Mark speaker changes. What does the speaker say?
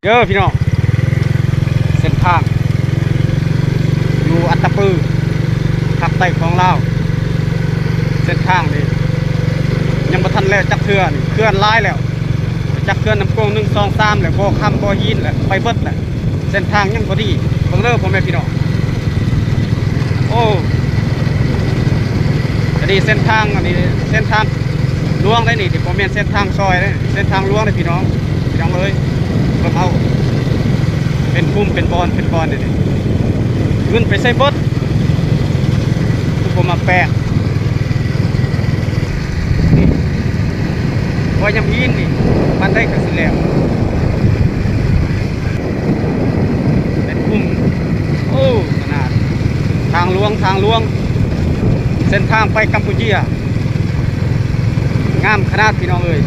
Speaker 1: เยอะพี่น้องเส้นทางอยู่อัตตปือภาคใต้ของลาวเส้นทางนี่ยังบ่ทันแล้วจักเทื่อนี่เคลื่อนร้ายแล้วจักเคลื่อนน้ำโกง1 2 3แล้วบ่คำบ่หินแล้วไปเบิดแล้วเส้นทางยังบ่ดีเบิ่งเด้อพ่อแม่พี่น้องโอ้อันนี้เส้นทางอันนี้เส้นทางลวงได้นี่ที่บ่แม่นเส้นทางซอยเด้เส้นทางลวงเด้พี่น้องเลยเบิ่งเอาเป็นพุ่มเป็นบอลนี่เงินไปใส่เบิดทุกคนมาแปะนี่พอยำยีนนี่มันได้กระสิแล้วเป็นพุ่มโอ้ขนาดทางหลวงเส้นทางไปกัมพูชีงามขนาดพี่น้องเอ้ย